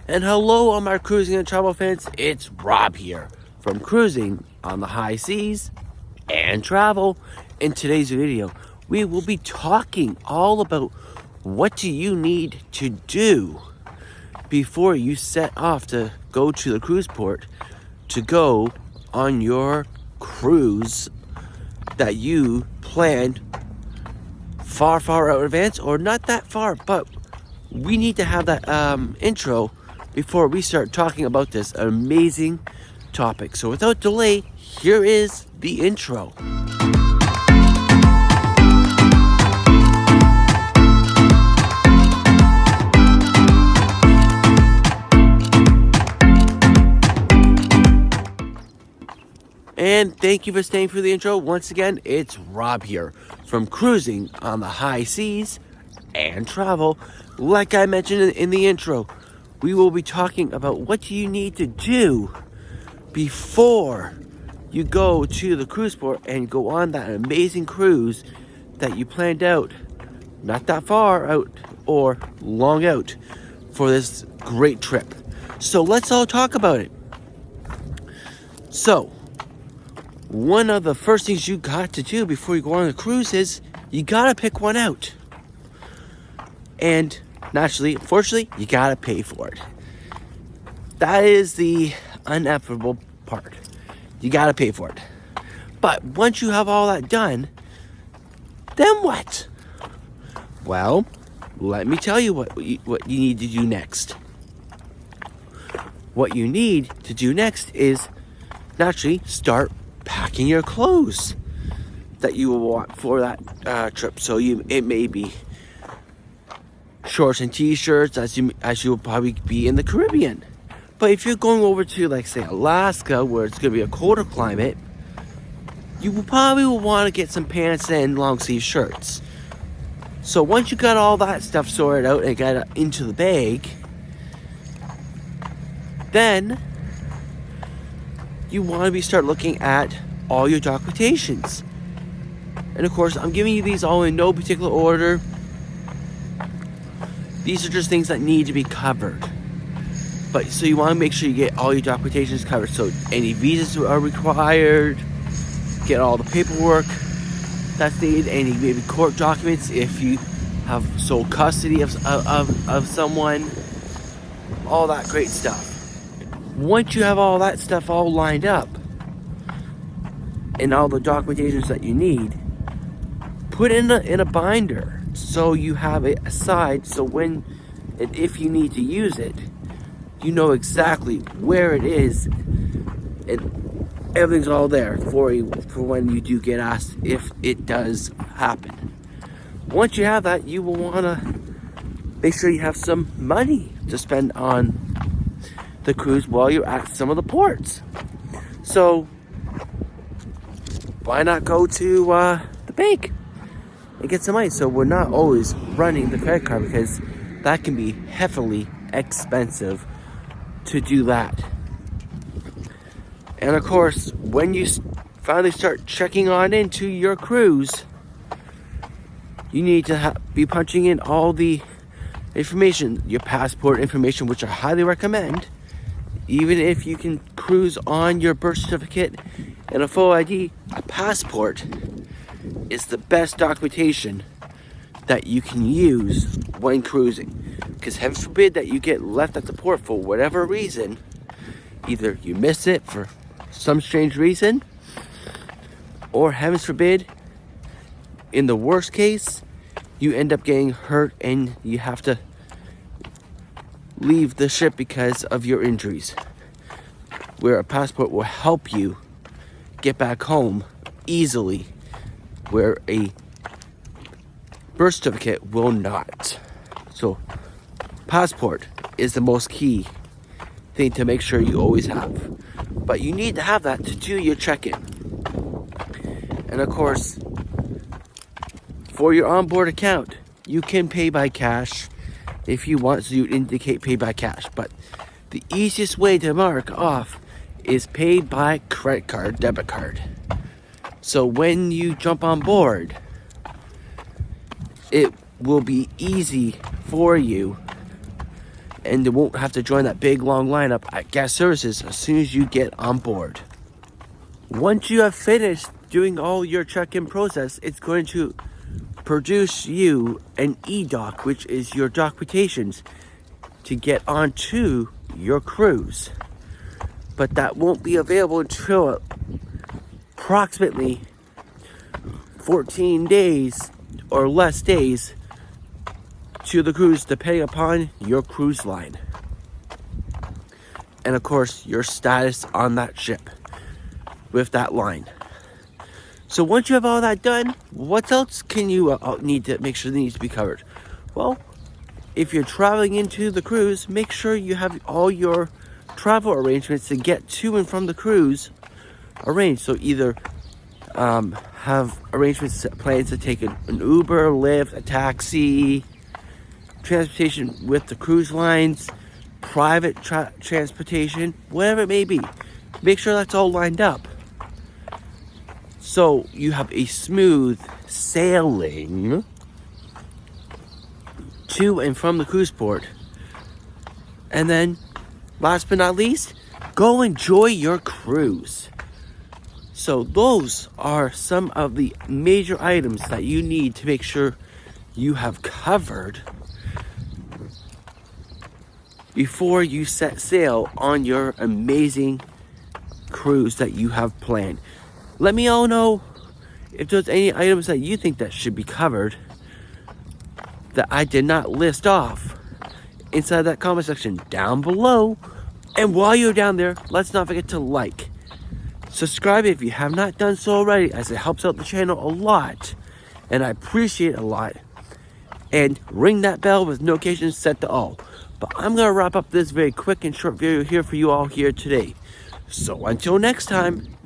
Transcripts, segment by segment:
And hello, all my cruising and travel fans. It's Rob here from Cruising on the High Seas and Travel. In today's video, we will be talking all about what do you need to do before you set off to go to the cruise port to go on your cruise that you planned far out in advance, or not that far, but we need to have that intro before we start talking about this amazing topic. So without delay, here is the intro. And thank you for staying through the intro. Once again, it's Rob here from Cruising on the High Seas and Travel. Like I mentioned in the intro, we will be talking about what do you need to do before you go to the cruise port and go on that amazing cruise that you planned out, not that far out or long out, for this great trip. So let's all talk about it. So one of the first things you got to do before you go on a cruise is you gotta pick one out. And naturally, unfortunately, you gotta pay for it. That is the inevitable part. You gotta pay for it. But once you have all that done, then what? Well, let me tell you what you need to do next. What you need to do next is naturally start packing your clothes that you will want for that trip. So it may be shorts and t-shirts as you will probably be in the Caribbean. But if you're going over to, like, say, Alaska, where it's going to be a colder climate, you will probably want to get some pants and long sleeve shirts. So once you got all that stuff sorted out and got it into the bag, then you want to start looking at all your documentations. And of course, I'm giving you these all in no particular order. These are just things that need to be covered. But so you want to make sure you get all your documentations covered. So any visas are required, get all the paperwork that's needed, any maybe court documents if you have sole custody of someone, all that great stuff. Once you have all that stuff all lined up and all the documentations that you need, put it in a binder so you have it aside, so when and if you need to use it, you know exactly where it is and everything's all there for you for when you do get asked if it does happen. Once you have that, you will want to make sure you have some money to spend on the cruise while you're at some of the ports. So why not go to the bank and get some money, so we're not always running the credit card, because that can be heavily expensive to do that. And of course, when you finally start checking on into your cruise, you need to be punching in all the information, your passport information, which I highly recommend. Even if you can cruise on your birth certificate and a full ID, a passport is the best documentation that you can use when cruising. Because heaven forbid that you get left at the port for whatever reason. Either you miss it for some strange reason, or heaven forbid, in the worst case, you end up getting hurt and you have to leave the ship because of your injuries, where a passport will help you get back home easily, where a birth certificate will not. So passport is the most key thing to make sure you always have. But you need to have that to do your check-in. And of course, for your onboard account, you can pay by cash if you want, so you indicate pay by cash. But the easiest way to mark off is paid by credit card, debit card. So when you jump on board, it will be easy for you and they won't have to join that big long lineup at guest services as soon as you get on board. Once you have finished doing all your check-in process, it's going to produce you an e-doc, which is your documentations to get onto your cruise. But that won't be available until approximately 14 days or less days to the cruise, depending upon your cruise line. And of course, your status on that ship with that line. So once you have all that done, what else can you need to make sure that needs to be covered? Well, if you're traveling into the cruise, make sure you have all your travel arrangements to get to and from the cruise arranged. So either have arrangements, plans to take an Uber, Lyft, a taxi, transportation with the cruise lines, private transportation, whatever it may be. Make sure that's all lined up, so you have a smooth sailing to and from the cruise port. And then, last but not least, go enjoy your cruise. So those are some of the major items that you need to make sure you have covered before you set sail on your amazing cruise that you have planned. Let me all know if there's any items that you think that should be covered that I did not list off inside that comment section down below. And while you're down there, let's not forget to like, subscribe if you have not done so already, as it helps out the channel a lot and I appreciate it a lot. And ring that bell with notifications set to all. But I'm going to wrap up this very quick and short video here for you all here today. So until next time,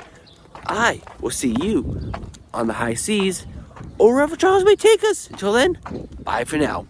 I will see you on the high seas or wherever Charles may take us. Until then, bye for now.